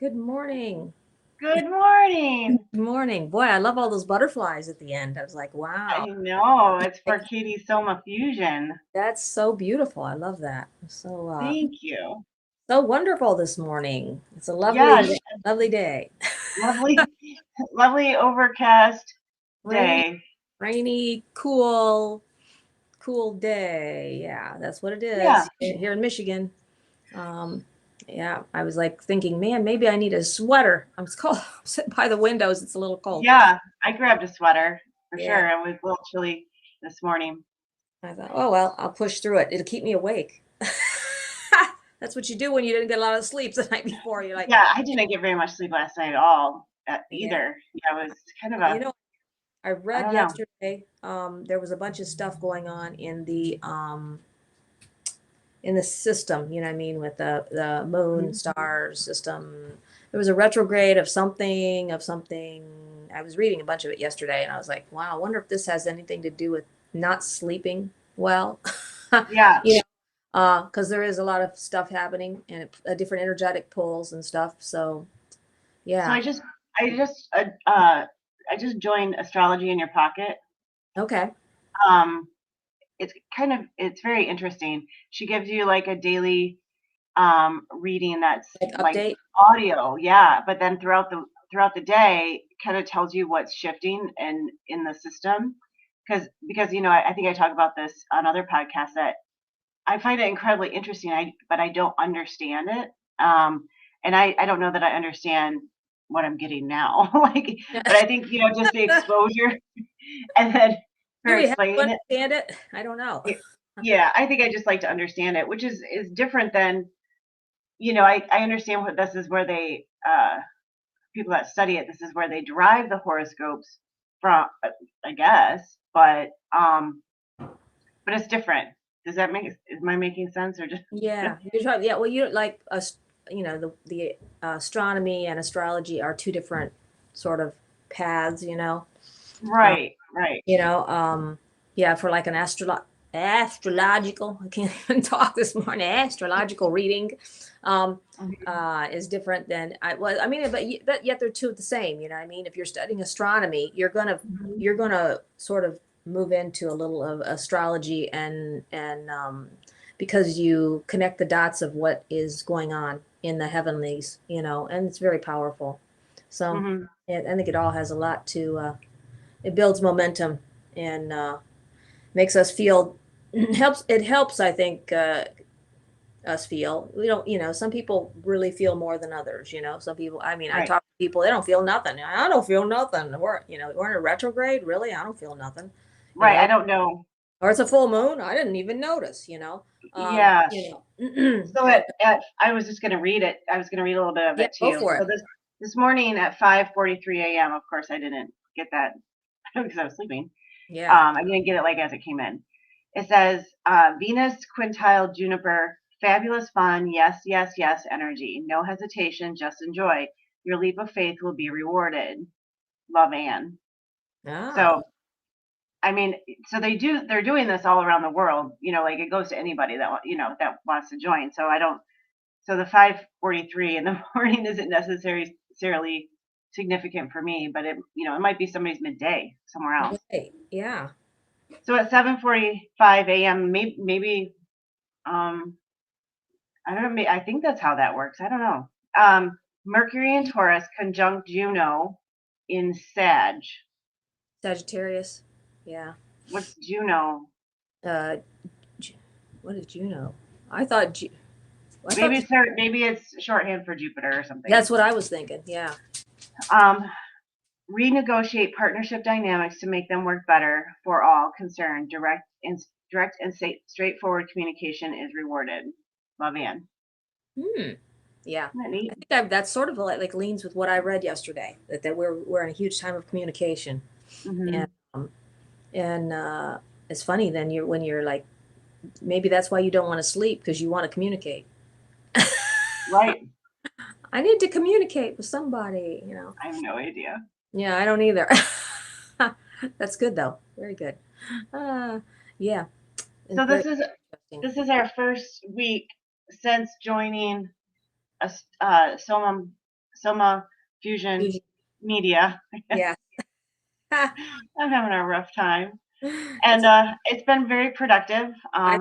Good morning. Good morning. Good morning. Boy, I love all those butterflies at the end. I was like, I wow, know it's for Katie's Soma Fusion. that's so beautiful. I love that. Thank you. So wonderful this morning. It's a Yeah, lovely day. lovely, lovely overcast Rainy, day. rainy, cool day. Yeah, that's what it Yeah, is here in Michigan. Um, yeah, I was like thinking, man, maybe I need a sweater. I'm cold. I'm sitting by the windows. It's a little cold. yeah. I grabbed a sweater for Yeah. sure. It was a little chilly this morning. I thought, oh well, I'll push through it. It'll keep me awake. That's what you do when you didn't get a lot of sleep the night before. You're like, Yeah, I didn't get very much sleep last night at all yeah. either. Yeah, it was kind of You a, know, I I read don't know. yesterday, there was a bunch of stuff going on in the system, you know what I mean, with the moon Mhm. star system. There was a retrograde of something. I was reading a bunch of it yesterday and I was like, wow, I wonder if this has anything to do with not sleeping well. Yeah. You know, because there is a lot of stuff happening and different energetic pulls and stuff. So, So yeah. I just, I just joined Astrology in Your Pocket. Okay. Um, it's very interesting. She gives you like a daily reading that's Like like update. audio, yeah, but then throughout the day kind of tells you what's shifting and in the system because I think I talk about this on other podcasts that I find it incredibly interesting. But I don't understand it, and I don't know that I understand what I'm getting now. Like, but I think just the exposure and then Do her we have to explaining it. understand it? I don't know. Yeah, I think I just like to understand it, which is different than I understand what this is where they people that study it, this is where they derive the horoscopes from, I guess, but it's different. Does that make Am I making sense or just Yeah, you're trying. Yeah, well, you like us. You know, the astronomy and astrology are two different sort of paths. Uh, right, right. you know, yeah, for like an astrological. I can't even talk this morning. Astrological reading, um, Mhm. is different than I was. I mean, but yet they're two the same. You know what I mean? If you're studying astronomy, Mhm. you're gonna sort of move into a little of astrology and because you connect the dots of what is going on in the heavenlies, and it's very powerful. So Mhm. I think it all has a lot to it builds momentum and makes us feel helps I think us feel we don't some people really feel more than others. Some people, I mean, I Right, talk to people, they don't feel nothing. I don't feel nothing. We're in a retrograde, really. I don't feel nothing. you right. know I don't know. or it's a full moon, I didn't even notice. Yeah. So And I was just going to read it. I was going to read a little bit of yeah, it go too. for So it. this morning at 5:43 a.m. Of course, I didn't get that because I was sleeping. Yeah. I didn't get it like as it came in. It says Venus quintile juniper, fabulous fun, yes, yes, yes energy. No hesitation, just enjoy. Your leap of faith will be rewarded. Love, Anne. Ah, So I mean, they're doing this all around the world. Like it goes to anybody that wants to join. So I don't. So the 5:43 in the morning isn't necessarily significant for me, but it might be somebody's midday somewhere else. right. Yeah. So at 7:45 a.m., maybe um, I don't know. I think that's how that works. I don't know. Mercury in Taurus conjunct Juno in Sag. Sagittarius. Yeah. What's Juno? uh what did you know? I thought I thought Maybe it's shorthand for Jupiter or something. that's what I was thinking. Yeah. Um, Renegotiate partnership dynamics to make them work better for all concerned. Direct and straightforward communication is rewarded. Love, Ann. Hmm. Yeah. Isn't that I neat? think that's sort of like leans with what I read yesterday, that we're in a huge time of communication. And Hmm. um, and it's funny then when you're like, maybe that's why you don't want to sleep, because you want to communicate. Right. I need to communicate with somebody. I have no idea. Yeah, I don't either. That's good though. Very good. Uh, yeah, and So very this is interesting. this is our first week since joining a Soma Soma Fusion Media. Yeah. I'm having a rough time. It's And it's been very productive. I,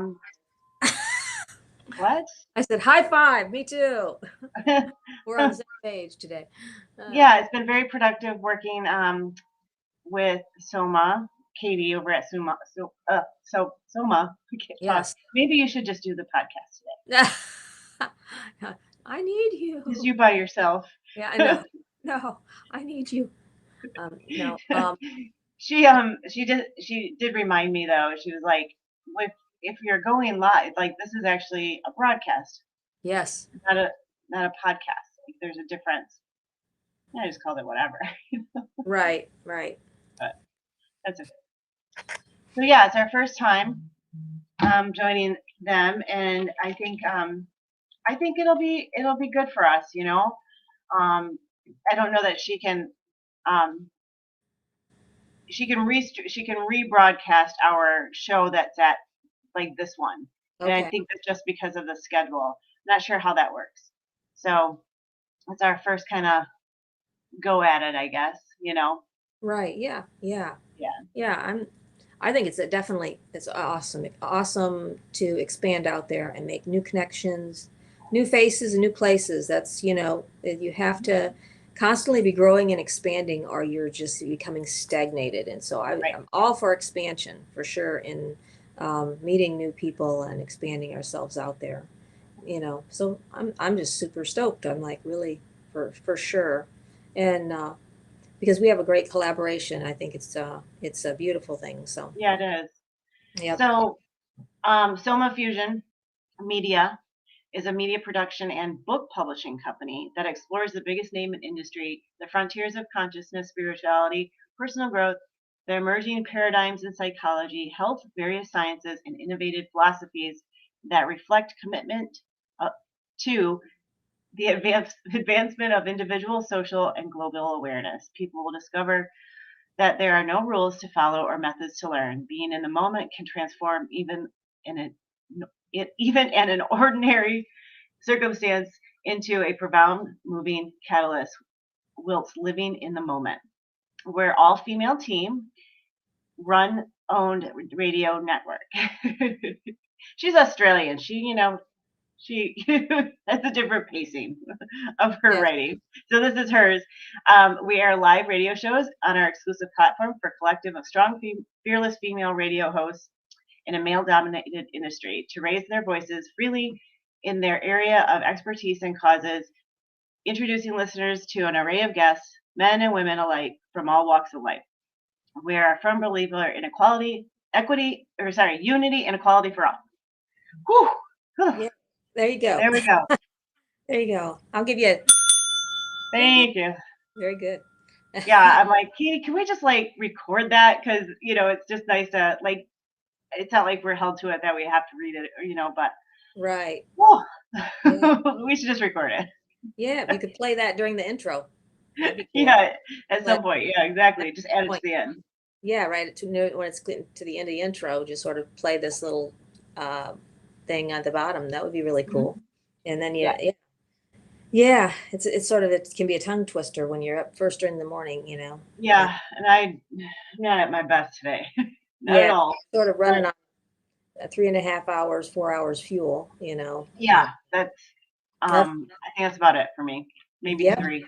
What? I said, high five, me too. We're on the same page today. Yeah, it's been very productive working with Soma, Katie over at Soma. We can't talk. Yes. Maybe you should just do the podcast today. I need you. Just you by yourself. Yeah, I know. No, I need you. No. She did remind me though. She was like, if you're going live, like this is actually a broadcast, Yes. not a podcast. Like there's a difference. I just called it whatever. Right. Right. But that's okay. So yeah, it's our first time joining them, and I think it'll be good for us. I don't know that um, she can rebroadcast our show that's at like this one, and I Okay. think that's just because of the schedule. Not sure how that works. So it's our first kind of go at it, I guess. Right. Yeah. Yeah. Yeah. Yeah. I think it's awesome. Awesome to expand out there and make new connections, new faces and new places. That's, you have to constantly be growing and expanding or you're just becoming stagnated. And so Right. I'm all for expansion for sure in meeting new people and expanding ourselves out there, So I'm just super stoked. I'm like really for sure. And because we have a great collaboration. I think it's a beautiful thing. So Yeah, it is. yep. So Soma Fusion Media is a media production and book publishing company that explores the biggest name in industry, the frontiers of consciousness, spirituality, personal growth, the emerging paradigms in psychology, health, various sciences, and innovative philosophies that reflect commitment to the advancement of individual, social, and global awareness. People will discover that there are no rules to follow or methods to learn. Being in the moment can transform in even in an ordinary circumstance into a profound moving catalyst whilst living in the moment. We're all female team, run owned radio network. She's Australian. She has a different pacing of her Yes. writing. So this is hers. We air live radio shows on our exclusive platform for collective of strong, fearless female radio hosts in a male-dominated industry to raise their voices freely in their area of expertise and causes, introducing listeners to an array of guests, men and women alike, from all walks of life. We are a firm believer in unity and equality for all. Whew. Yeah. There you go. There we go. There you go. I'll give you a ding, ding. Thank you. Very good. Yeah, I'm like, Katie, can we just like record that? Because it's just nice to like. It's not like we're held to it that we have to read it, but Right. whew, Yeah. we should just record it. Yeah. You could play that during the intro. That'd be cool. Yeah, at But some point. Yeah, exactly. Just add it to the end. yeah, right. When it's to the end of the intro, just sort of play this little thing at the bottom. That would be really cool. And then Yeah. Yeah, it's sort of it can be a tongue twister when you're up first during the morning, Yeah, and I'm not at my best today. Not at all. Sort of running on 3.5 hours, 4 hours fuel, Yeah, that's I think that's about it for me. Maybe 3.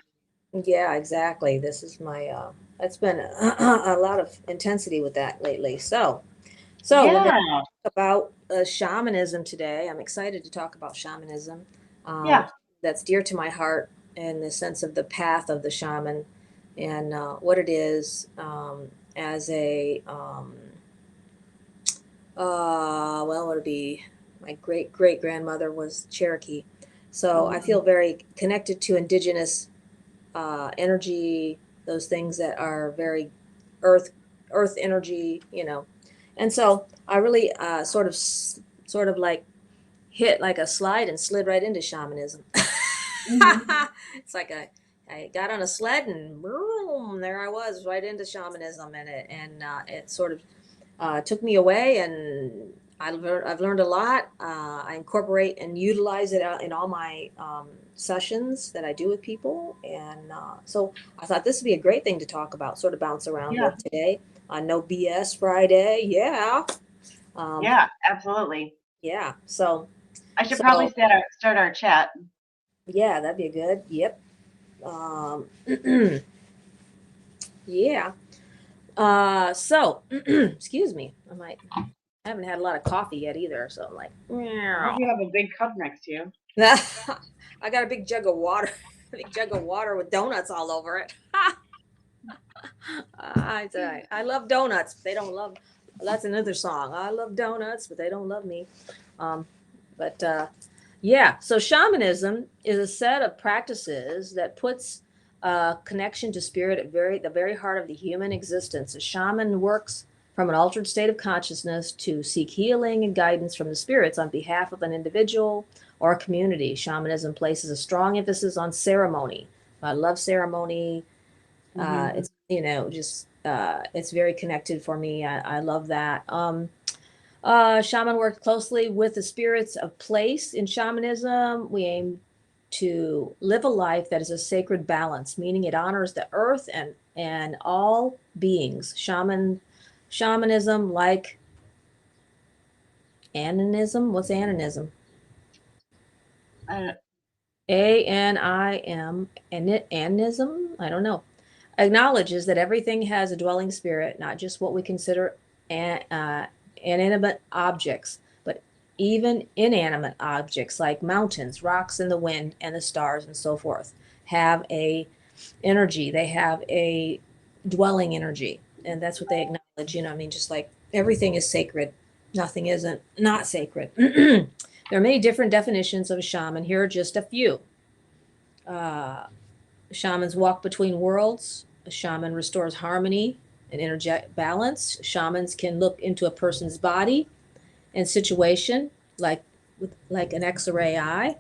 Yeah, exactly. This is my it's been a lot of intensity with that lately. So we're going to talk about shamanism today. I'm excited to talk about shamanism. That's dear to my heart in the sense of the path of the shaman and what it is as a what would it be? My great grandmother was Cherokee, so I feel very connected to indigenous energy, those things that are very earth energy, and so I really sort of like hit like a slide and slid right into shamanism. It's like I got on a sled and boom, there I was right into shamanism, and it sort of took me away and I've learned a lot. I incorporate and utilize it in all my sessions that I do with people, and so I thought this would be a great thing to talk about, sort of bounce around Yeah. with today on No BS Friday. Yeah, um, Yeah, absolutely. yeah. So, I should probably so start our chat. yeah, that'd be good. Yep. Um, yeah. So, excuse me. I haven't had a lot of coffee yet either, so I'm like, I hope you have a big cup next to you. I got a big jug of water, a big jug of water with donuts all over it. I love donuts. But they don't love. Well, that's another song. I love donuts, but they don't love me. Um, but yeah, so shamanism is a set of practices that puts connection to spirit at the very heart of the human existence. A shaman works from an altered state of consciousness to seek healing and guidance from the spirits on behalf of an individual or a community. Shamanism places a strong emphasis on ceremony. I love ceremony. It's just it's very connected for me. I love that. Shaman worked closely with the spirits of place in shamanism. We aim to live a life that is a sacred balance, meaning it honors the earth and all beings. Shamanism, like Ananism. What's Ananism? Uh, Anim. Anism. I don't know. Acknowledges that everything has a dwelling spirit, not just what we consider inanimate objects, but even inanimate objects like mountains, rocks, and the wind, and the stars, and so forth, have a energy. They have a dwelling energy, and that's what they acknowledge. I mean, just like everything is sacred, nothing isn't not sacred. There are many different definitions of a shaman. Here are just a few. Uh, Shamans walk between worlds. A shaman restores harmony and energetic balance. Shamans can look into a person's body and situation, like an X-ray eye.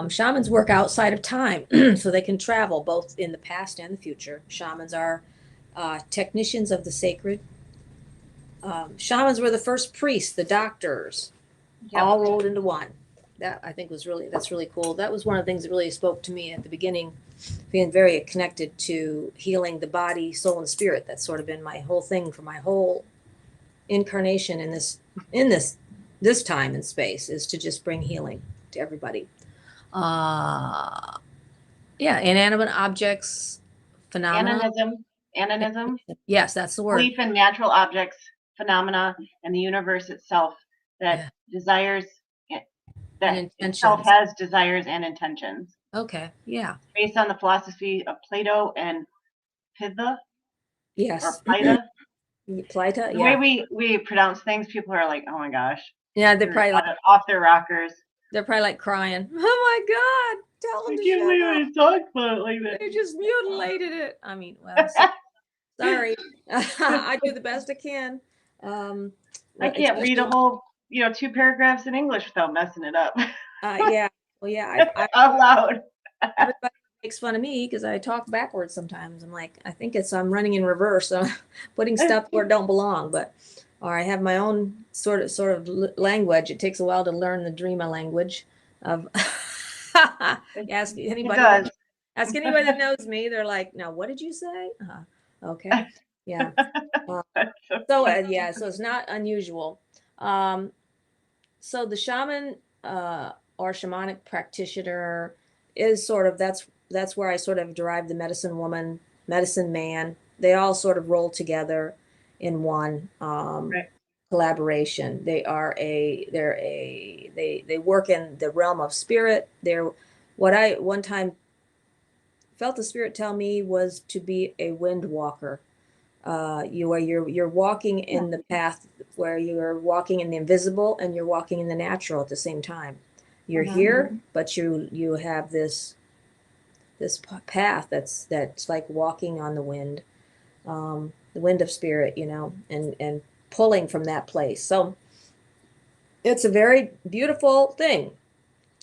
Shamans work outside of time, so they can travel both in the past and the future. Shamans are technicians of the sacred. Shamans were the first priests, the doctors, yep. all rolled into one. That I think that's really cool. That was one of the things that really spoke to me at the beginning, being very connected to healing the body, soul, and spirit. That's sort of been my whole thing for my whole incarnation in this time and space, is to just bring healing to everybody. Uh, yeah, inanimate objects, phenomena. Ananism, Yes, that's the word. belief in natural objects, phenomena, and the universe itself that Yeah. desires that And itself intentions. has desires and intentions. Okay. Yeah. Based on the philosophy of Plato and Pitha or Yes. Pita. Plata. The Yeah. way we pronounce things, people are like, "Oh my gosh, Yeah. They're they're probably like off their rockers." they're probably like crying. Oh my God! Tell them I to can't shut believe up. I talked about it like They just mutilated it. I mean, well, that. sorry. I do the best I can. I can't read a Especially, whole, 2 paragraphs in English without messing it up yeah. Well, yeah. out loud. Everybody makes fun of me because I talk backwards sometimes. I'm like, I think I'm running in reverse. So I'm putting stuff where it don't belong, or I have my own sort of language. It takes a while to learn the dreamer language of ask It anybody does. ask anybody that knows me. They're like, now what did you say? Okay. Yeah. Uh, yeah, so it's not unusual. Um, so the shaman or shamanic practitioner is sort of that's where I sort of derive the medicine woman, medicine man. They all sort of roll together in one Right. collaboration. They work in the realm of spirit. They're what I one time felt the spirit tell me was to be a wind walker. You're walking Yeah. in the path where you're walking in the invisible and you're walking in the natural at the same time. You're here, but you have this path that's like walking on the wind of spirit, and pulling from that place. So it's a very beautiful thing.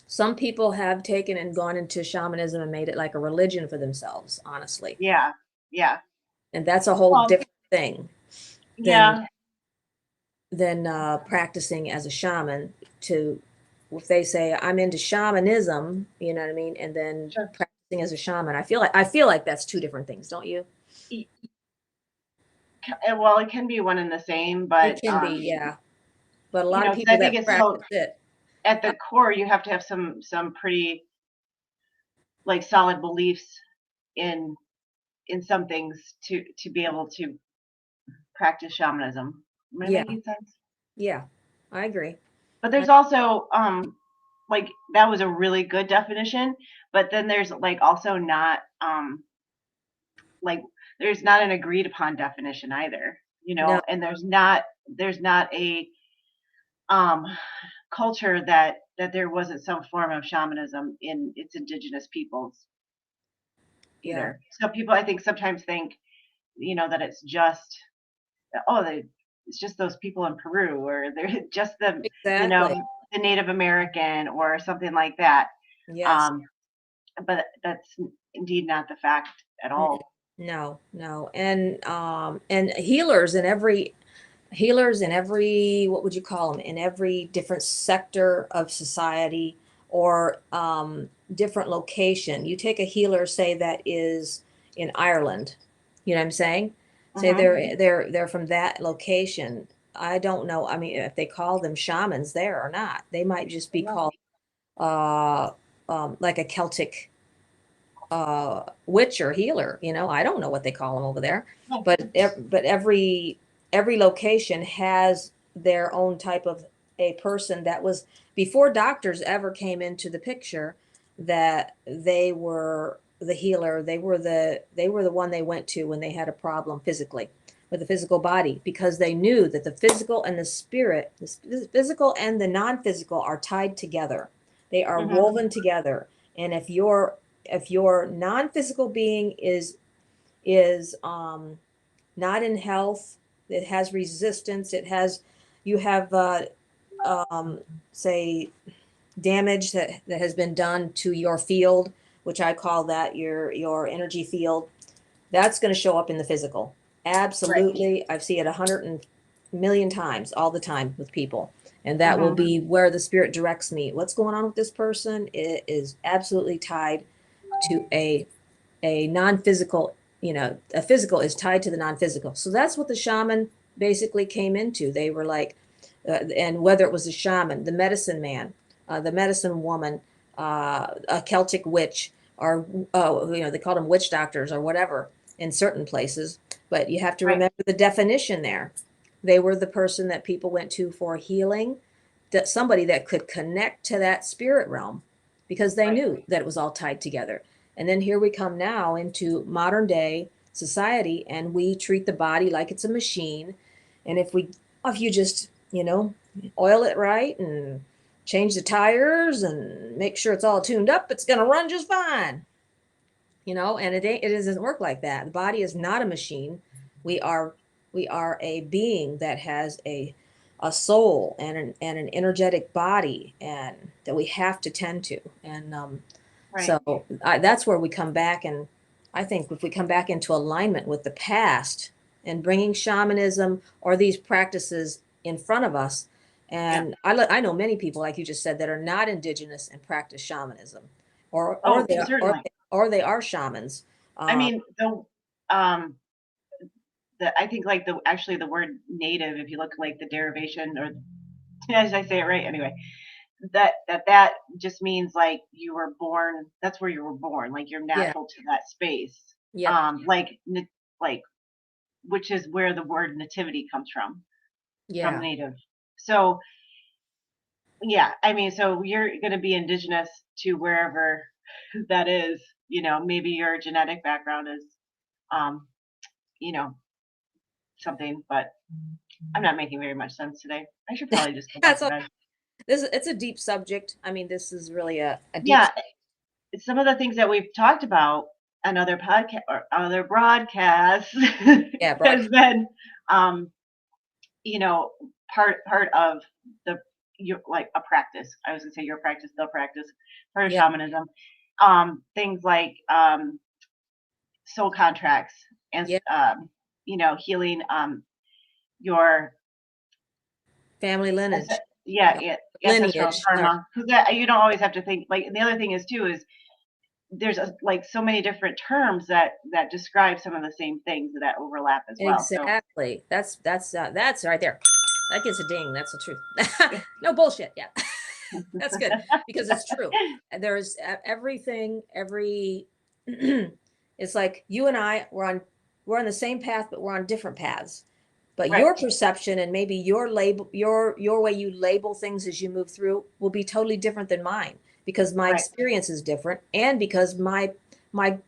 Some people have taken and gone into shamanism and made it like a religion for themselves, honestly. Yeah. Yeah. And that's a whole Well, different thing than yeah. practicing as a shaman. To if they say I'm into shamanism, you know what I mean, and then Sure. practicing as a shaman, I feel like that's two different things, don't you? Well, it can be one and the same, It but can be, yeah. But a you lot of know, 'cause people I think that it's so practice it, at uh, the core, you have to have some pretty like solid beliefs in some things to be able to practice shamanism. Am I yeah, making sense? yeah, I agree. But I, there's also like that was a really good definition, but then there's like also not like there's not an agreed upon definition either, you no, know, and there's not a um culture that there wasn't some form of shamanism in its indigenous peoples yeah, either. So people I think sometimes think, you know, that it's just oh it's just those people in Peru or they're just the you know exactly. the Native American or something like that. Yes. Um, but that's indeed not the fact at Mm, all. no, no. And healers in every, what would you call them, in every different sector of society, or different location. You take a healer, say, that is in Ireland, you know what I'm saying? Say Hmm. they're from that location. I don't know, I mean, if they call them shamans there or not. They might just be called uh like a Celtic witch or healer. I don't know what they call them over there, but every location has their own type of a person that was, before doctors ever came into the picture, that they were the healer. They were the one they went to when they had a problem physically with the physical body, because they knew that the physical and the spirit, the physical and the non-physical, are tied together. They are Hmm. woven together. And if your non-physical being is not in health, it has resistance, you have um, say, damage that has been done to your field, which I call that your energy field. That's going to show up in the physical. Right. Absolutely. I've seen it 100 million times, all the time, with people. And that will Hmm. be where the spirit directs me. What's going on with this person? It is absolutely tied to a non-physical. A physical is tied to the non-physical. So that's what the shaman basically came into. They were like, and whether it was the shaman, the medicine man, the medicine woman, a Celtic witch, or they called them witch doctors or whatever in certain places. But you have to Right. remember the definition there. They were the person that people went to for healing, that somebody that could connect to that spirit realm, because they Right. knew that it was all tied together. And then here we come now into modern day society, and we treat the body like it's a machine. And if you just, oil it right and change the tires and make sure it's all tuned up, it's going to run just fine. And it doesn't work like that. The body is not a machine. We are a being that has a soul and an energetic body, and that we have to tend to. And Right. so that's where we come back. And I think if we come back into alignment with the past and bringing shamanism or these practices in front of us. Yeah. And I know many people, like you just said, that are not indigenous and practice shamanism, or or Oh, they are, certainly. or they are shamans. I Uh, mean, um I think like the actually the word native, if you look like the derivation or as I say it right anyway, that just means like you were born. That's where you were born. Like you're yeah, natural to that space. yep, Like which is where the word nativity comes from yeah, native. So yeah, I mean, so you're going to be indigenous to wherever that is. You know, maybe your genetic background is, um, you know, something, but I'm not making very much sense today. I should probably just go back that's to a bed. it's a deep subject. I mean, this is really a deep. Yeah, some of the things that we've talked about on other podcast or other broadcasts Yeah, has broadcast. been, um, you know, part of the your like a practice. I was gonna say your practice, the practice, part of Yeah, shamanism. Things like soul contracts and yeah, you know healing your family lineage, Yeah, ancestral lineage. karma. Because you don't always have to think, like, the other thing is too is there's like so many different terms that describe some of the same things that overlap as well. So Exactly. That's right there. That gets a ding. That's the truth. No bullshit. Yeah. That's good because it's true. There's everything, it's like you and I we're on the same path, but we're on different paths. But right, your perception and maybe your label, your way you label things as you move through will be totally different than mine because my right, experience is different and because my my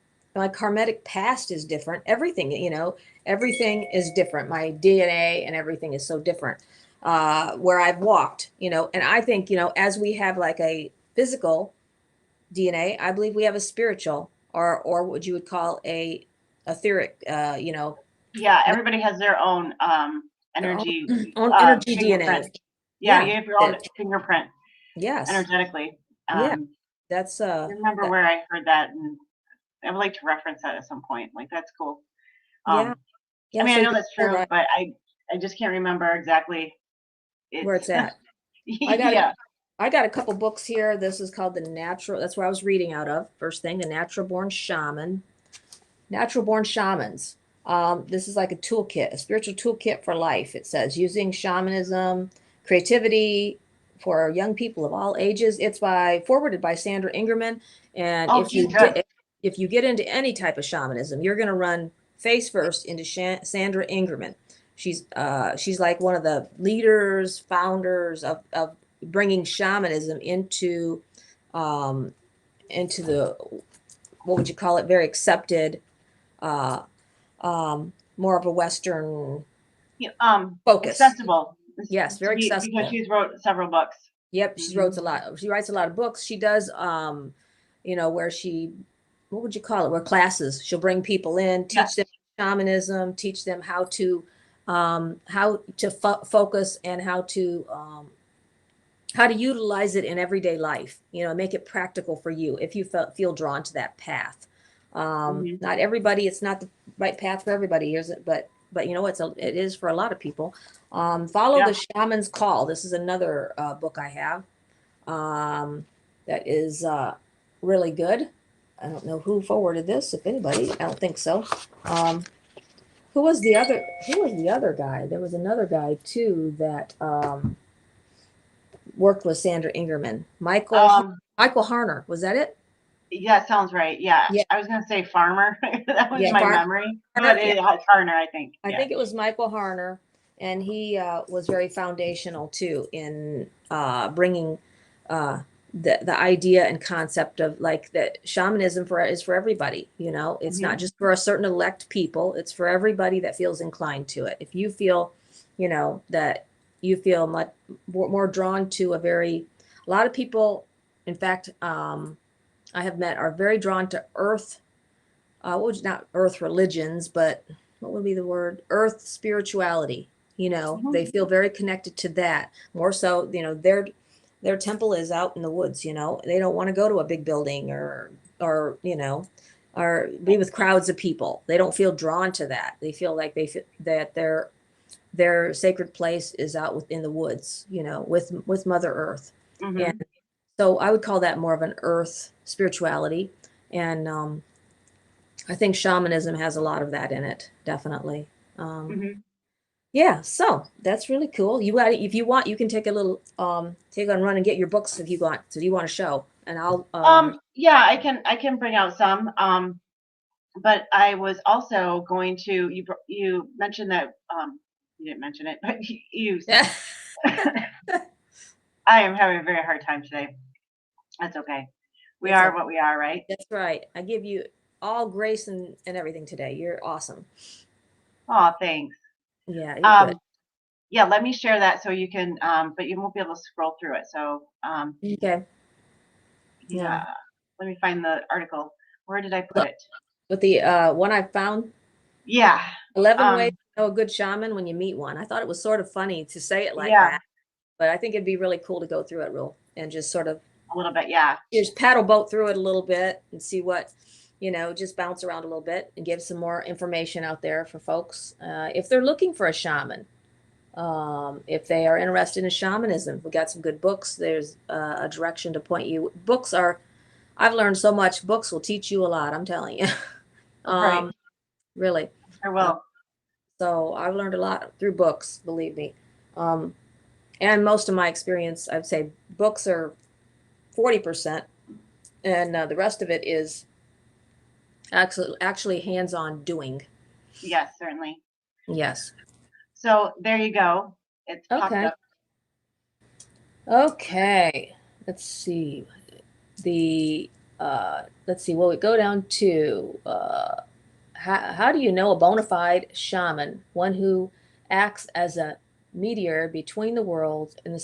karmatic past is different. Everything, everything is different. My DNA and everything is so different. Where I've walked, and I think, as we have like a physical DNA, I believe we have a spiritual or what you would call a etheric, yeah. Everybody has their own their energy own energy fingerprint. DNA. Yeah, Yeah. you have your own fingerprint Yes. energetically. Yeah. That's I remember where I heard that, and I would like to reference that at some point. Like, that's cool. yeah. I Yeah. mean, So I you're know that's so true, right but I just can't remember exactly. where It's it's at. I got yeah. I got a couple books here. This is called The Natural. That's where I was reading out of. First thing, The Natural Born Shaman. Natural Born Shamans. This is like a toolkit, a spiritual toolkit for life. It says using shamanism, creativity for young people of all ages. It's forwarded by Sandra Ingram. And Oh, she's good. if you get into any type of shamanism, you're going to run face first into Sandra Ingram. She's like one of the leaders, founders of bringing shamanism um, into the, what would you call it, very accepted, uh, more of a Western Yeah, focus. accessible Yes, to very be because accessible. she's wrote several books. Yep, she Hmm. writes a lot. She writes a lot of books. She does, where what would you call it? Where classes. She'll bring people in, Yeah. teach them shamanism, teach them how to focus and how to utilize it in everyday life, make it practical for you if you feel drawn to that path. Hmm. Not everybody, it's not the right path for everybody, is it? But it is for a lot of people. Follow Yeah. the Shaman's Call. This is another book I have that is really good. I don't know who forwarded this, if anybody. I don't think so. Um, who was the other guy? There was another guy too that worked with Sandra Ingram. Um, Michael Harner. Was that it? yeah, sounds right. Yeah. Yeah. I was gonna say farmer. That was Yeah. my memory. But Harner. Yeah. Turner, I think. I Yeah. think it was Michael Harner. And he was very foundational too in bringing the idea and concept of like that shamanism is for everybody. It's Hmm. not just for a certain elect people. It's for everybody that feels inclined to it. If you feel, that you feel much more drawn to a lot of people, in fact, I have met are very drawn to earth. Not earth religions, but what would be the word? Earth spirituality. Hmm. They feel very connected to that more so. Their temple is out in the woods. They don't want to go to a big building or be with crowds of people. They don't feel drawn to that. They feel like that their sacred place is out within the woods. With Mother Earth, and Hmm. so I would call that more of an earth spirituality, and I think shamanism has a lot of that in it, definitely. Um, Hmm. yeah, so that's really cool. If you want, you can take a little take on run and get your books if you want. So you want to show, and I'll Yeah, I can bring out some. But I was also going to you mentioned that you didn't mention it, but you yeah, I am having a very hard time today. That's okay. We it's are okay. what we are, right? That's right. I give you all grace and everything today. You're awesome. Oh, thanks. Yeah, you're good. Um, yeah, let me share that so you can, but you won't be able to scroll through it. So, Okay. Yeah. yeah, let me find the article. Where did I put it? With the one I found, Yeah, 11 ways um, to know a good shaman when you meet one. I thought it was sort of funny to say it like yeah, that, but I think it'd be really cool to go through it real and just sort of a little bit. Yeah. just paddle boat through it a little bit and see what, just bounce around a little bit and give some more information out there for folks if they're looking for a shaman. If they are interested in shamanism, we got some good books. There's a direction to point you. I've learned so much. Books will teach you a lot, I'm telling you. Right. um, really. Sure Uh, will. so I've learned a lot through books, believe me. Um, and most of my experience, I'd say books are 40%, and the rest of it is actually hands-on doing. Yes, certainly. Yes. So there you go. It's popped Okay. up. Okay. Let's see. Let's see. Well, we go down to how do you know a bona fide shaman, one who acts as a mediator between the worlds and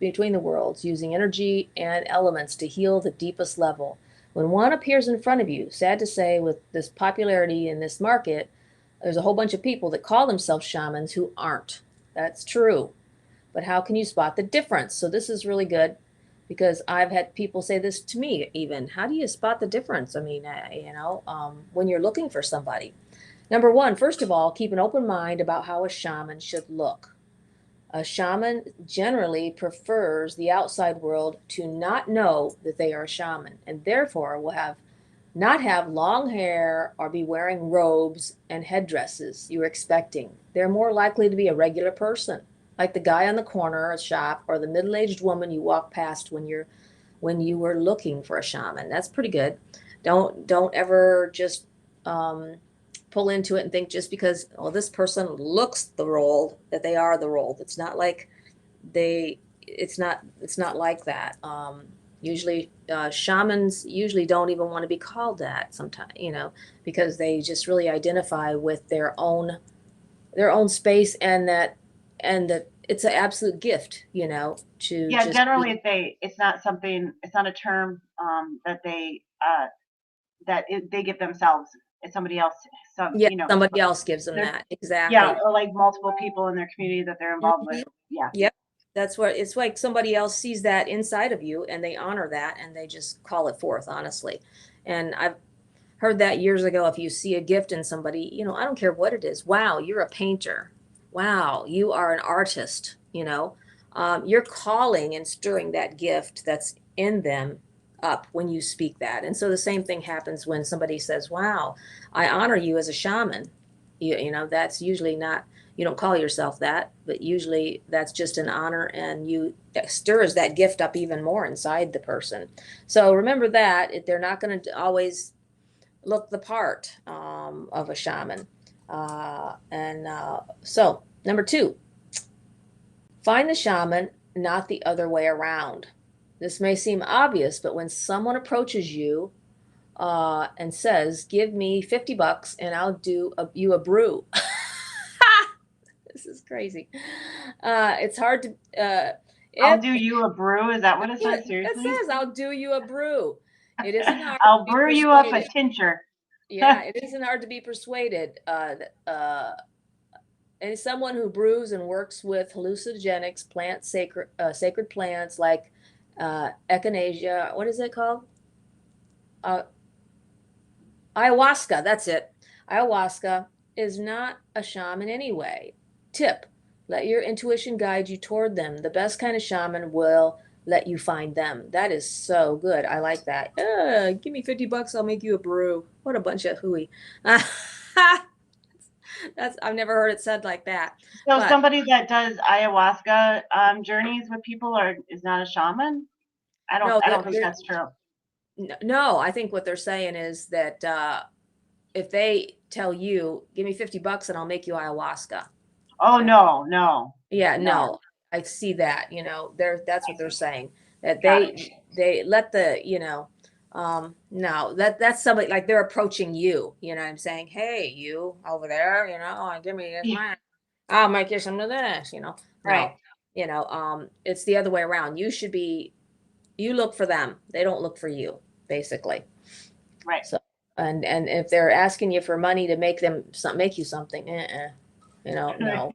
between the worlds, using energy and elements to heal the deepest level? When one appears in front of you, sad to say, with this popularity in this market, there's a whole bunch of people that call themselves shamans who aren't. That's true. But how can you spot the difference? So this is really good because I've had people say this to me even. How do you spot the difference? I mean, when you're looking for somebody. Number one, first of all, keep an open mind about how a shaman should look. A shaman generally prefers the outside world to not know that they are a shaman, and therefore will have not have long hair or be wearing robes and headdresses you're expecting. They're more likely to be a regular person, like the guy on the corner of a shop or the middle-aged woman you walk past when you were looking for a shaman. That's pretty good. Don't ever just um, pull into it and think just because this person looks the role that they are the role. It's not like they. It's not like that. Usually, shamans usually don't even want to be called that. Sometimes, because they just really identify with their own space, and that it's an absolute gift, to Yeah, just be. generally it's not something, it's not a term that they give themselves. It's somebody else, Yeah, somebody else gives them there's, that. yeah, Exactly. or like multiple people in their community that they're involved with. Mhm. Yeah. Yep. That's what it's like. Somebody else sees that inside of you and they honor that and they just call it forth, honestly. And I've heard that years ago. If you see a gift in somebody, I don't care what it is. Wow, you're a painter. Wow, you are an artist. You're calling and stirring that gift that's in them up when you speak that. And so the same thing happens when somebody says, wow, I honor you as a shaman. That's usually not, you don't call yourself that, but usually that's just an honor, and you stirs that gift up even more inside the person. So remember that they're not going to always look the part of a shaman. So, number two, find the shaman, not the other way around. This may seem obvious, but when someone approaches you and says, "Give me $50 and I'll do you a brew," this is crazy. It's hard to. I'll If do you a brew. Is that what That's it what says? it Seriously? says, "I'll do you a brew." It isn't hard to I'll be brew you up a persuaded. tincture. Yeah, it isn't hard to be persuaded. And someone who brews and works with hallucinogenics, sacred plants like echinacea. What is it called? Uh, Ayahuasca. That's it. Ayahuasca is not a shaman anyway. Tip: let your intuition guide you toward them. The best kind of shaman will let you find them. That is so good. I like that. Give me $50, I'll make you a brew. What a bunch of hooey. That's I've never heard it said like that. So But somebody that does ayahuasca journeys with people is not a shaman? no, I don't think that's true. no, I think what they're saying is that if they tell you, give me $50 and I'll make you ayahuasca. Oh And no, no, yeah, no. no, I see that, that's I what they're see. saying. That Got it. they let no, that's somebody like they're approaching you, what I'm saying, hey, you over there, give me this Yeah, mine. I'll make you some of this, right, No, it's the other way around. You look for them. They don't look for you, basically. right. So, and if they're asking you for money to make you something, Right. no.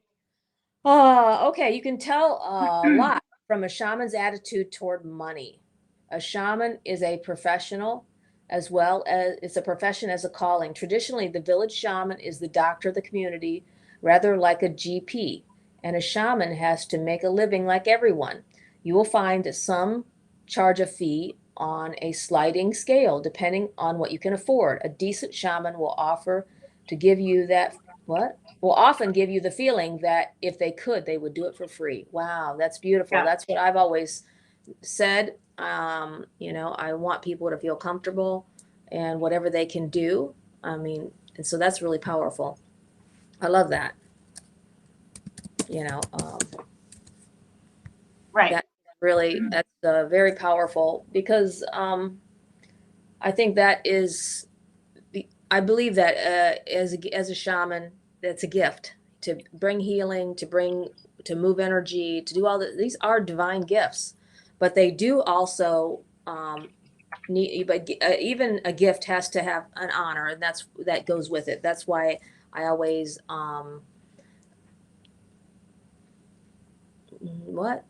Okay. You can tell a lot from a shaman's attitude toward money. A shaman is a professional as well as it's a profession as a calling. Traditionally, the village shaman is the doctor of the community, rather like a GP. and a shaman has to make a living like everyone. You will find that some charge a fee on a sliding scale depending on what you can afford. A decent shaman will offer to give you that what? Will often give you the feeling that if they could, they would do it for free. Wow, that's beautiful. Yeah. That's what I've always said. I want people to feel comfortable and whatever they can do. I mean, and so that's really powerful. I love that. You know, Right. that really that's very powerful because I think that is I believe that as a shaman, that's a gift to bring healing, to move energy, to do all that. These are divine gifts, but they do also need. But even a gift has to have an honor, and that goes with it. That's why I always what.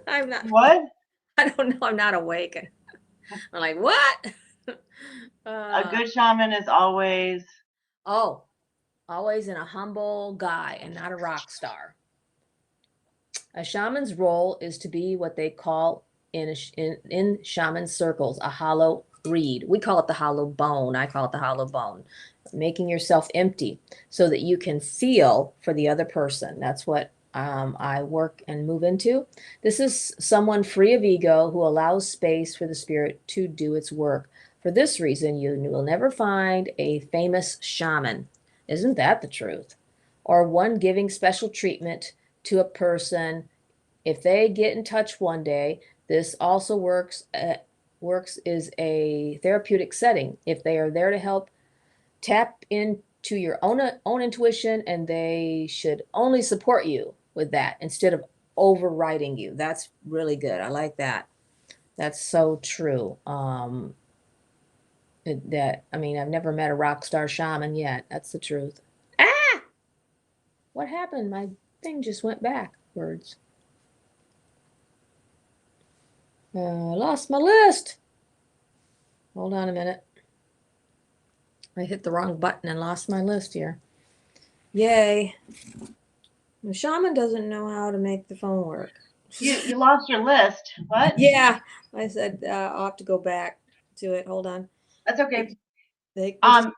I'm not. What? I don't know. I'm not awake. I'm like, what? A good shaman is always. Oh, always in a humble guy and not a rock star. A shaman's role is to be what they call in shaman circles a hollow reed. We call it the hollow bone. I call it the hollow bone. Making yourself empty so that you can feel for the other person. That's what I work and move into. This is someone free of ego who allows space for the spirit to do its work. For this reason, you will never find a famous shaman. Isn't that the truth? Or one giving special treatment to a person if they get in touch one day. This also works is a therapeutic setting. If they are there to help, tap into your own intuition, and they should only support you with that instead of overriding you. That's really good. I like that. That's so true. I mean, I've never met a rock star shaman yet. That's the truth. Ah, what happened? My thing just went backwards. Lost my list. Hold on a minute. I hit the wrong button and lost my list here. Yay. The shaman doesn't know how to make the phone work. You lost your list. What? Yeah. I said I'll have to go back to it. Hold on. That's okay. We'll just,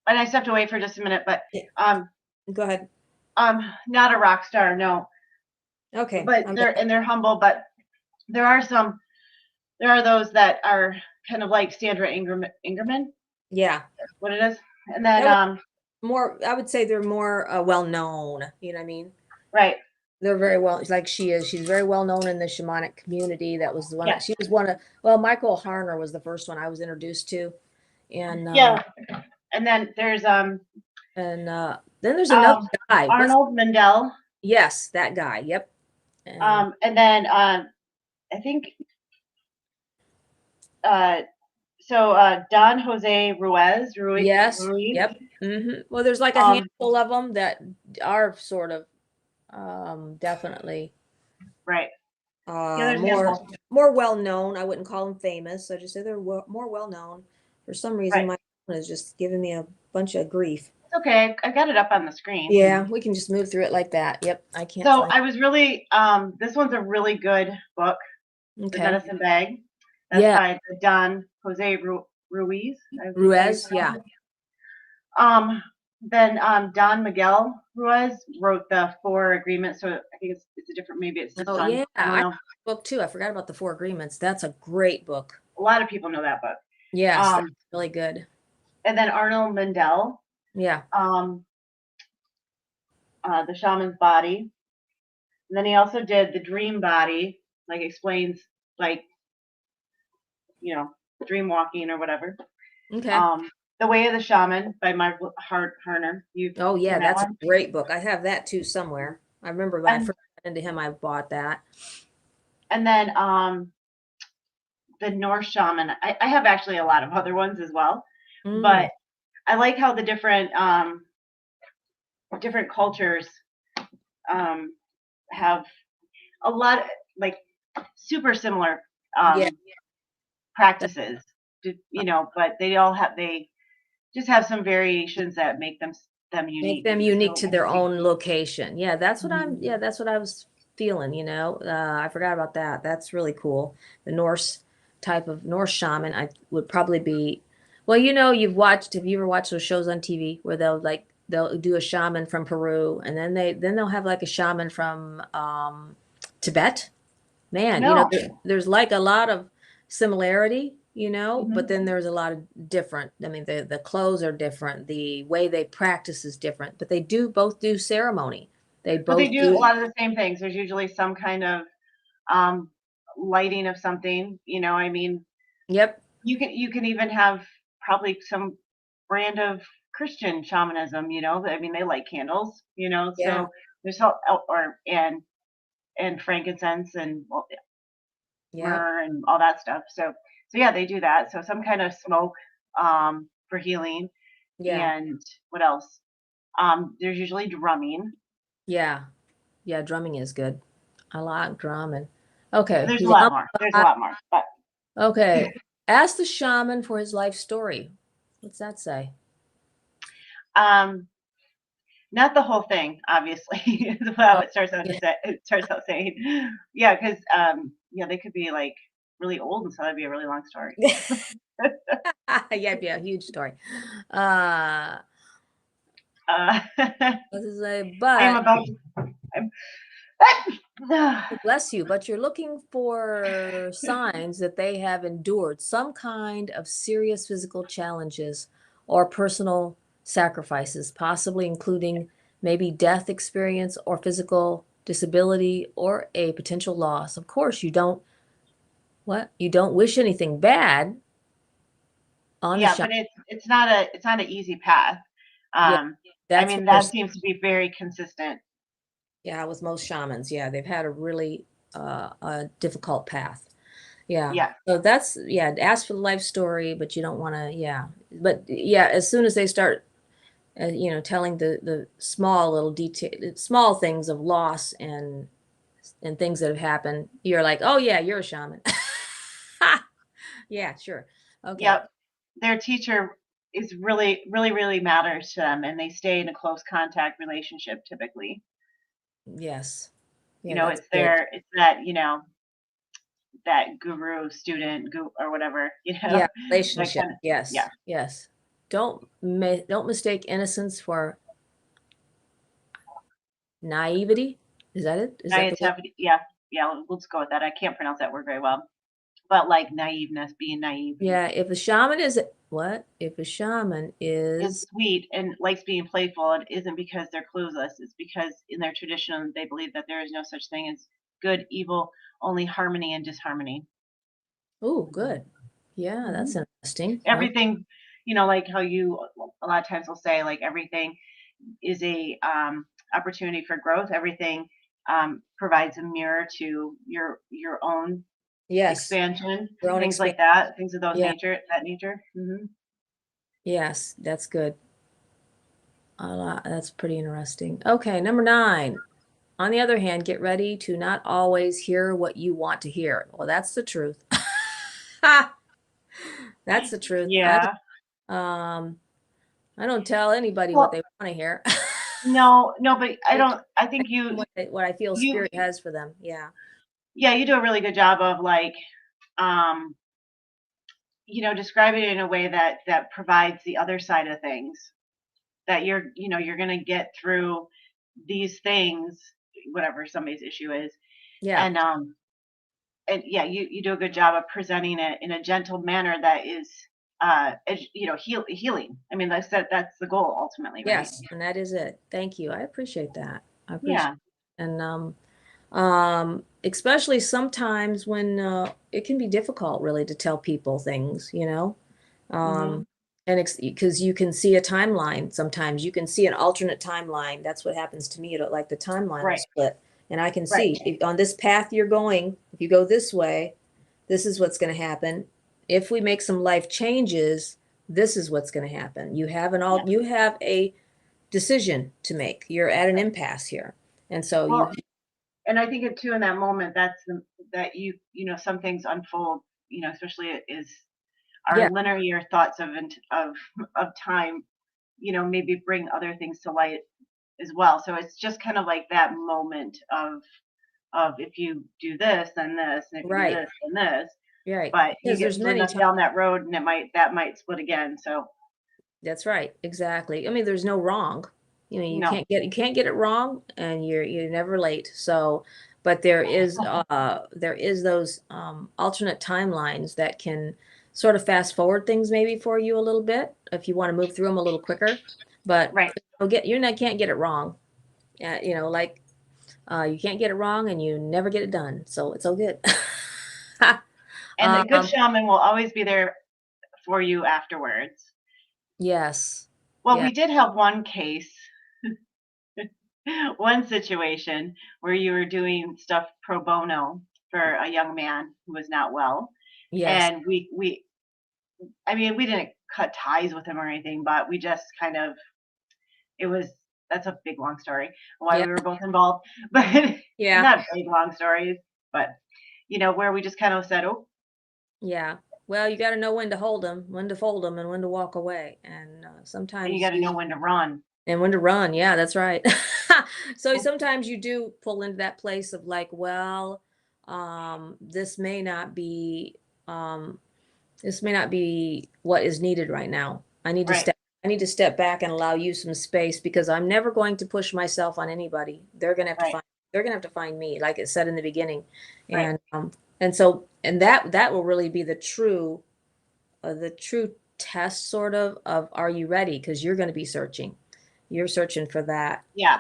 I stepped away for just a minute, but go ahead. Not a rock star, no. Okay. But they're humble, but there are those that are kind of like Sandra Ingerman. Yeah. What it is. And then I would say they're more well known. You know what I mean? Right. They're very well, like she is. She's very well known in the shamanic community. That was the one. Yeah. She was one of. Well, Michael Harner was the first one I was introduced to, and yeah. And then there's then there's another guy, Arnold Mandel. Yes, that guy. Yep. And then I think Don Jose Ruiz. Yes. Ruiz. Yep. Mm-hmm. Well, there's like a handful of them that are sort of definitely right. more well known. I wouldn't call them famous. I just say they're more well known. For some reason, my phone is just giving me a bunch of grief. It's okay. I got it up on the screen. Yeah, we can just move through it like that. Yep, I can't. So I was really this one's a really good book. Okay. The Medicine Bag. That's by Don Jose Ruiz. Ruiz, yeah. Then Don Miguel Ruiz wrote the 4 Agreements. So I think it's a different. Maybe it's. Oh yeah, I read the book too. I forgot about the 4 Agreements. That's a great book. A lot of people know that book. Yes, that's really good. And then Arnold Mandel. Yeah. The Shaman's Body. And then he also did The Dream Body, like explains like dream walking or whatever. Okay. The Way of the Shaman by Michael Harner. Oh yeah, that's a great book. I have that too somewhere. I remember when I first got into him, I bought that. And then the Norse Shaman. I have actually a lot of other ones as well, but I like how the different cultures have a lot like super similar practices, but they just have some variations that make them them Make unique. them unique So to their own location. Yeah, mhm. that's what I was feeling, you know. I forgot about that. That's really cool. The Norse type of Norse shaman, I would probably be, well, you know, have you ever watched those shows on TV where they'll do a shaman from Peru and then they'll have like a shaman from Tibet? Man, you know, No. there's like a lot of similarity, you know, but Mhm. then there's a lot of different. I mean, the clothes are different, the way they practice is different, but they do both do ceremony. They But they both do a do. lot of the same things. There's usually some kind of um, lighting of something. I mean, Yep. you can even have probably some brand of Christian shamanism. I mean, they light candles. Yeah. So there's all, or and frankincense and well, Yep. myrrh and all that stuff. So yeah, they do that. So some kind of smoke for healing. Yeah. And what else? There's usually drumming. Yeah. Yeah. Drumming is good. I like drumming. Okay. There's a He's lot on. more. There's a lot more. But Okay. Ask the shaman for his life story. What's that say? um, not the whole thing, obviously, is how Oh, it starts out to yeah. say. It starts out saying, yeah, because yeah, they could be like really old, and so that'd be a really long story. Yeah, it'd be a huge story. Uh, Uh, What to say? I am But about. I'm, bless you, but you're looking for signs that they have endured some kind of serious physical challenges or personal sacrifices, possibly including maybe death experience or physical disability or a potential loss. Of course, you don't wish anything bad on the yeah, shop. but it's not an easy path. Yeah, Um, I that's what mean, they're that seems to be very consistent. yeah, with most shamans. Yeah, they've had a really a difficult path. Yeah. Yeah, So that's yeah, ask for the life story, but you don't want to, yeah. But yeah, as soon as they start you know, telling the small little detail small things of loss and things that have happened, you're like, "Oh yeah, you're a shaman." Yeah, sure. Okay. yep. Their teacher is really, really, really matters to them, and they stay in a close contact relationship typically. Yes. Yeah, that's It's good. it's that guru student or whatever, Yeah, that relationship. kind of, yeah, Yes. Yes. Don't mistake innocence for naivety. Is that it? Is that the word? naivety. Yeah, yeah. Let's go with that. I can't pronounce that word very well, but like naiveness, being naive, Yeah, if a shaman is what? If a shaman is is sweet and likes being playful. It isn't because they're clueless. It's because in their tradition they believe that there is no such thing as good, evil, only harmony and disharmony. oh, good. Yeah, that's Mhm. interesting. Oh, Everything, like how you a lot of times will say like everything is a opportunity for growth. Everything provides a mirror to your own yes, expansion, your own things like experience. that, things of those Yeah, nature. yes, that's good. That's pretty interesting. Okay, number 9. On the other hand, get ready to not always hear what you want to hear. Well, that's the truth. That's the truth. Yeah. Um, I don't tell anybody what Well, they want to hear. no, no, but I I don't. I tell think them what I feel you, spirit has for them. Yeah. yeah, you do a really good job of like, um, describing it in a way that provides the other side of things. That you're gonna get through these things, whatever somebody's issue is, Yeah. and yeah, you do a good job of presenting it in a gentle manner that is, healing. I mean, that's the goal ultimately, right? Yes, and that is it. Thank you. I appreciate that. I appreciate Yeah. and especially sometimes when it can be difficult really to tell people things, you know. Hmm. Um and because you can see a timeline sometimes. You can see an alternate timeline. That's what happens to me. Like the timeline will Right. split and I can Right. see on this path you're going, if you go this way, this is what's going to happen. If we make some life changes, this is what's going to happen. Yeah. You have a decision to make. You're at an impasse here. And so you, Well, and I think it too in that moment that some things unfold, especially is our yeah, linear thoughts of time. maybe bring other things to light as well. So it's just kind of like that moment of if you do this, then this, and if you do Right. this, then this. Right. But you Because get there's further many enough times. down that road, and that might split again. So That's right. Exactly. I mean, there's no wrong. You no, can't get it wrong, and you're never late. So, but there is those alternate timelines that can sort of fast forward things maybe for you a little bit if you want to move through them a little quicker. But right. you're not can't get it wrong. Like you can't get it wrong, and you never get it done. So it's all good. And a good um, shaman will always be there for you afterwards. yes. Well, Yeah. we did have one case, one situation where you were doing stuff pro bono for a young man who was not well. Yes. And I mean, we didn't cut ties with him or anything, but we just kind of, it was, that's a big long story why Yeah. we were both involved, but Yeah. not big long stories, but where we just kind of said, oh, Yeah. Well, you got to know when to hold them, when to fold them, and when to walk away. And and you sometimes got to know when to run. and when to run. Yeah, that's right. So sometimes you do pull into that place of like, well, this may not be, um, this may not be what is needed right now. Right, I need to step back and allow you some space because I'm never going to push myself on anybody. right, They're gonna have to find me, like it said in the beginning. right. And that will really be the true test sort of are you ready? Because you're going to be searching. You're searching for that. Yeah,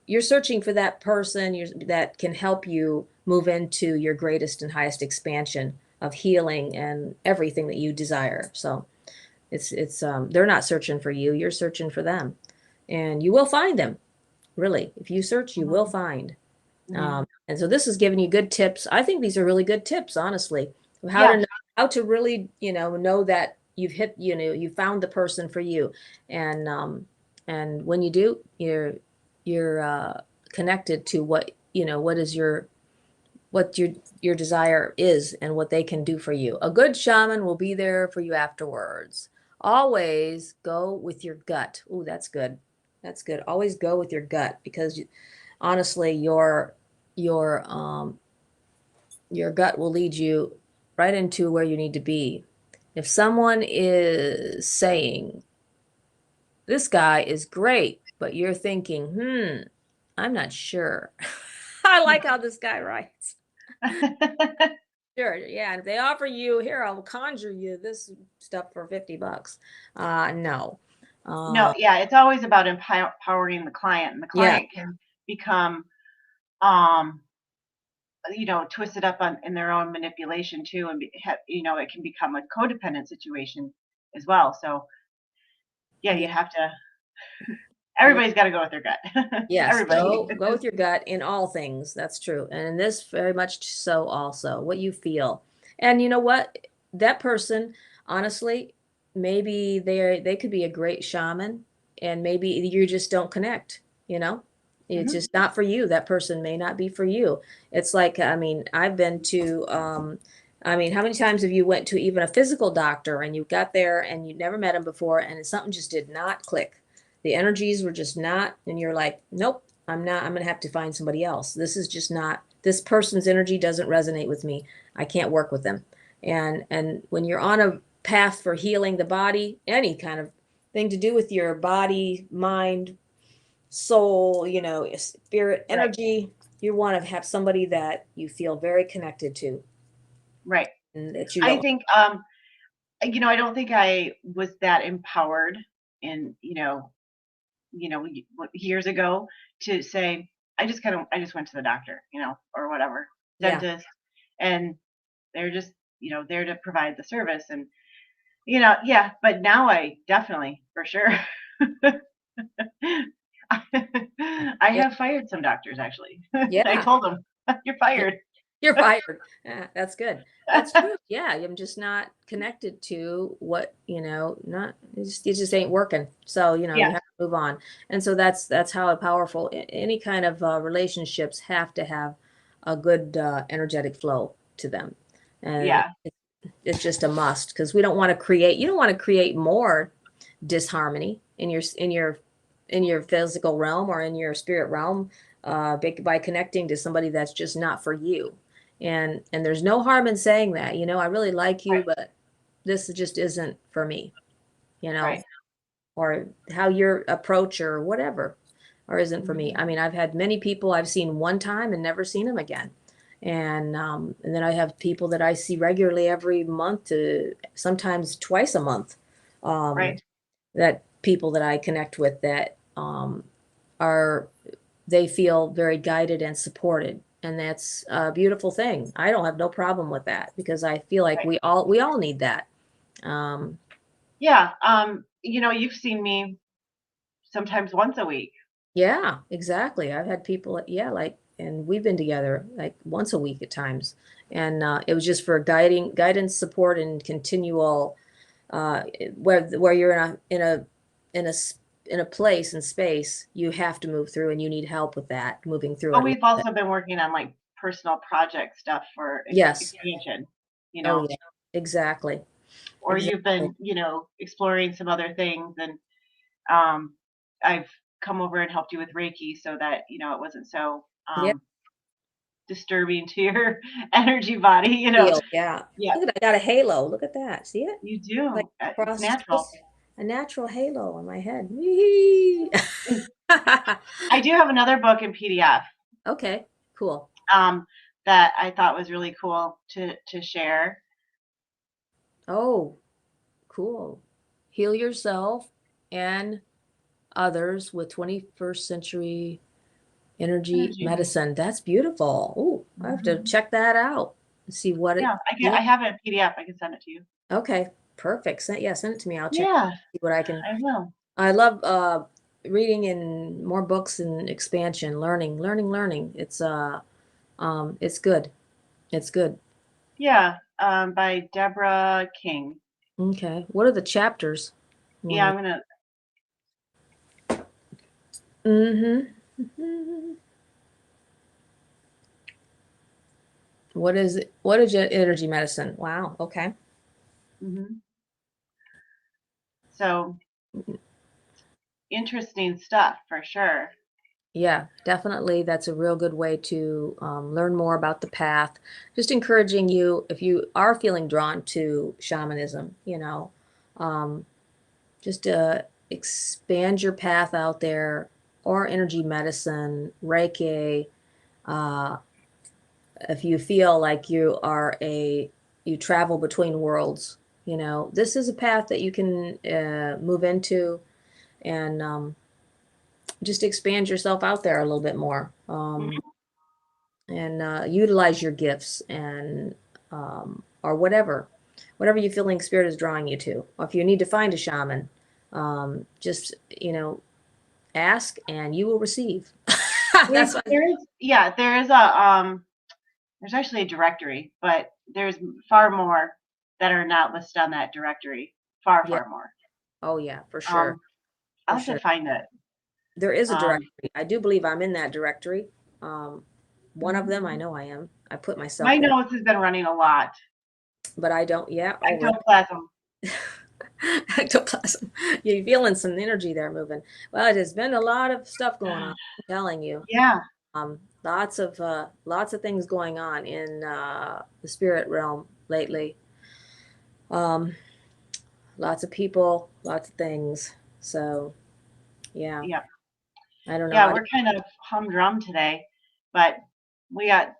You're searching for that person that can help you move into your greatest and highest expansion of healing and everything that you desire. So it's they're not searching for you. You're searching for them, and you will find them. Really, if you search, you will hmm, find. hmm, And so this is giving you good tips. I think these are really good tips, honestly, of yeah. how to really, know that you found the person for you. And when you do, you're connected to what your desire is and what they can do for you. A good shaman will be there for you afterwards. Always go with your gut. Ooh, that's good. That's good. Always go with your gut because honestly, your um your gut will lead you right into where you need to be. If someone is saying, this guy is great, but you're thinking, I'm not sure. I like how this guy writes. Sure, yeah. And if they offer you, here, I'll conjure you this stuff for $50. No. No, Uh, yeah, it's always about empowering the client, and the yeah, client can become, um, twisted up in their own manipulation too, and it can become a codependent situation as well. So yeah, yeah, you have to. yeah. Everybody's got to go with their gut. Yes, Everybody. go with your gut in all things. That's true. And in this very much so also, what you feel. And you know what? That person, honestly, maybe they could be a great shaman and maybe you just don't connect, you know? It's Hmm. just not for you. That person may not be for you. It's like, I mean, I've been to how many times have you went to even a physical doctor and you got there and you never met him before and something just did not click? The energies were just not, and you're like, nope, I'm not, I'm going to have to find somebody else. This is just not, this person's energy doesn't resonate with me. I can't work with them. And when you're on a path for healing the body, any kind of thing to do with your body, mind, soul, spirit, Right, energy, you want to have somebody that you feel very connected to right. and that you I don't. think, I don't think I was that empowered in, years ago to say, I just went to the doctor, or whatever, Yeah. dentist, and they're just, there to provide the service. And, yeah, but now I definitely, for sure, I Yeah. have fired some doctors actually. I Yeah. told them, you're fired. You're fired. Yeah, that's good. That's true. Yeah, I'm just not connected to what, not it just ain't working. So, you Yeah, have to move on. And so that's how powerful any kind of relationships have to have a good energetic flow to them. And yeah, it's just a must because we don't want to create, you don't want to create more. disharmony in your physical realm or in your spirit realm, by connecting to somebody that's just not for you. And there's no harm in saying that, I really like you, Right. but this just isn't for me, Right. or how your approach or whatever, or isn't for me. Mhm. I mean, I've had many people I've seen one time and never seen them again. And then I have people that I see regularly every month to sometimes twice a month. Um, Right. that people that I connect with that are they feel very guided and supported, and that's a beautiful thing. I don't have no problem with that because I feel like Right. we all need that. Um, Yeah. You've seen me sometimes once a week. yeah, exactly. I've had people, yeah, like, and we've been together like once a week at times, and it was just for guidance, support, and continual uh, where you're in a in a place and space you have to move through, and you need help with that, moving through But it a little we've bit. also been working on like personal project stuff for Yes. expansion, you Oh know, yeah. Exactly. or you've Exactly. been, exploring some other things, and um, I've come over and helped you with Reiki so that, it wasn't so Yeah. disturbing to your energy body. Feel. Yeah. Yeah, Look at that. I got a halo. Look at that. See it? you Like do. It's across natural. space. A natural halo on my head. Whee! I do have another book in PDF Okay. Cool. um, that I thought was really cool to share. Oh, cool. Heal yourself and others with 21st century energy Energy. medicine. That's beautiful. Oh, I have to Mhm. check that out and see what it. Yeah, Yeah. I have it in PDF. I can send it to you. Okay. Perfect. Send it to me. I'll check Yeah, see what I can. I will. I love reading and more books and expansion, learning. It's good. It's good. Yeah, by Deborah King. Okay. What are the chapters? Yeah, One. I'm gonna. Mm-hmm. What is it? What is your energy medicine? Wow. Okay. Mhm. So interesting stuff for sure. Yeah, definitely. That's a real good way to learn more about the path. Just encouraging you, if you are feeling drawn to shamanism, um, just expand your path out there, or energy medicine, Reiki. Uh, if you feel like you travel between worlds, this is a path that you can move into, and just expand yourself out there a little bit more. Mhm. And utilize your gifts, and or whatever you feeling spirit is drawing you to. Or if you need to find a shaman, just ask and you will receive. That's what. There is there's actually a directory, but there's far more that are not listed on that directory. Far, Yeah. far more. Oh yeah, for sure. Um, For I'll have to sure. find it. There is a Um, directory. I do believe I'm in that directory. um, One of mhm. them I know I am. I put My myself in, notes has been running a lot. but I don't. Yeah. Oh, really? Ectoplasm. Ectoplasm. You're feeling some energy there moving. Well, it has been a lot of stuff going on, I'm telling you. Yeah, Lots of things going on in the spirit realm lately. Um, Lots of people, lots of things. So yeah, yeah, I don't know. yeah. We're kind of humdrum today, but we got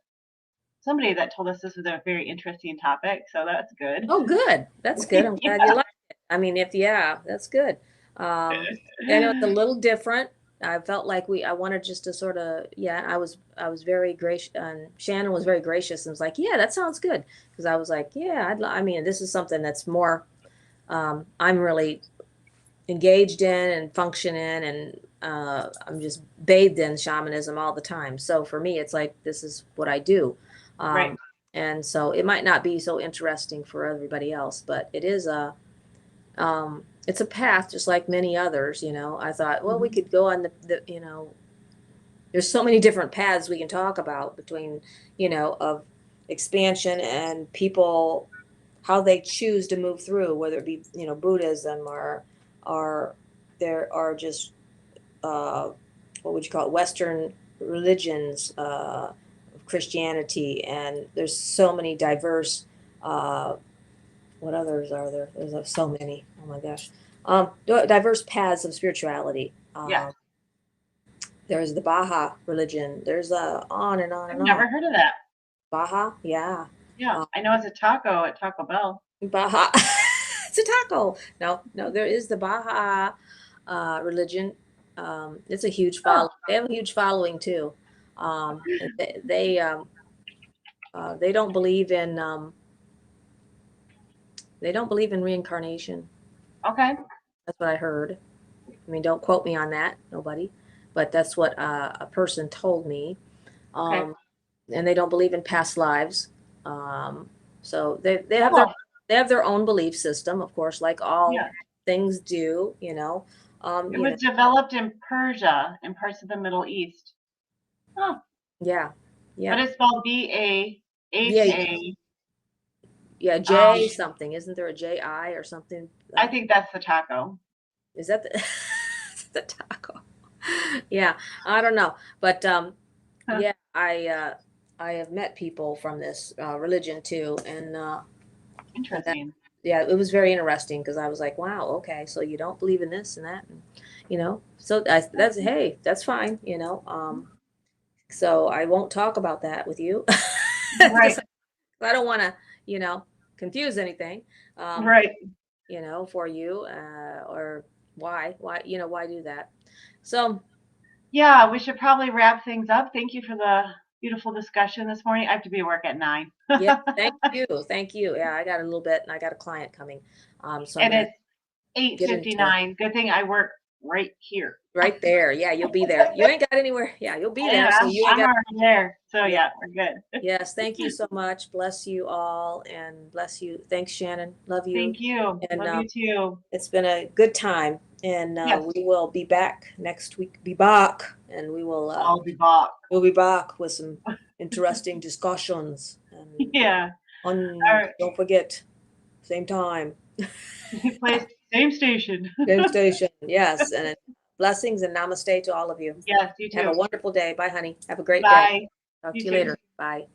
somebody that told us this was a very interesting topic, so that's good. Oh, good. That's good. I'm glad you Yeah. like it. I mean, if yeah, that's good. Um, I know it's a little different. I felt like I wanted just to sort of, yeah, I was very gracious, and Shannon was very gracious and was like, yeah, that sounds good. Because I was like, yeah, I mean, this is something that's more, I'm really engaged in and function in, and I'm just bathed in shamanism all the time. So for me, it's like this is what I do. Right. Um, and so it might not be so interesting for everybody else, but it's a path just like many others. I thought, well, we Mhm. could go on there's so many different paths we can talk about between, of expansion and people, how they choose to move through, whether it be, Buddhism or are there are just what would you call it, Western religions, Christianity, and there's so many diverse. What others are there? There's so many. Oh my gosh, diverse paths of spirituality. Yes. There's the Baha religion. There's on and on I've and on. never heard of that. Baha, yeah. Yeah. Um, I know it's a taco at Taco Bell. Baha. It's a taco. No, no, there is the Baha religion. It's a huge Oh, follow. They have a huge following too. They don't believe in reincarnation. okay. That's what I heard. I mean, don't quote me on that, nobody, but that's what a person told me. Okay. Um, and they don't believe in past lives. So they have Oh, their own belief system, of course, like all yeah. things do. It was developed in Persia and parts of the Middle East. Oh, Yeah, but yeah, it's spelled Baha. yeah. J something. Isn't there a J-I or something? I think that's the taco. Is that the the taco? Yeah, I don't know, but Huh. yeah, I have met people from this religion too, and that, Interesting. yeah, it was very interesting because I was like, wow, okay, so you don't believe in this and that, and so that's hey, that's fine. So I won't talk about that with you Right. because I don't want to, confuse anything, um, Right. for you, or why do that? So, Yeah, we should probably wrap things up. Thank you for the beautiful discussion this morning. I have to be at work at 9. yeah, thank you. Thank you. Yeah, I got a little bit and I got a client coming. So I'm And going to it's get into 8:59. Good thing I work right here. right there. Yeah, you'll be there. You ain't got anywhere. Yeah, you'll be Yeah, there. So you ain't I'm got, already there. So yeah. yeah, we're good. Yes, thank you so much. Bless you all and bless you. Thanks, Shannon. Love you. Thank you. And Love you too. it's been a good time. And Yes, we will be back next week. Be back, and I'll be back. we'll be back with some interesting discussions. And Yeah. All right. don't forget, same time, Place, same station. same station. Yes, and blessings and namaste to all of you. Yes, you Have a too. wonderful day. Bye, honey. Have a great day. Bye. Talk You to you too. later. Bye.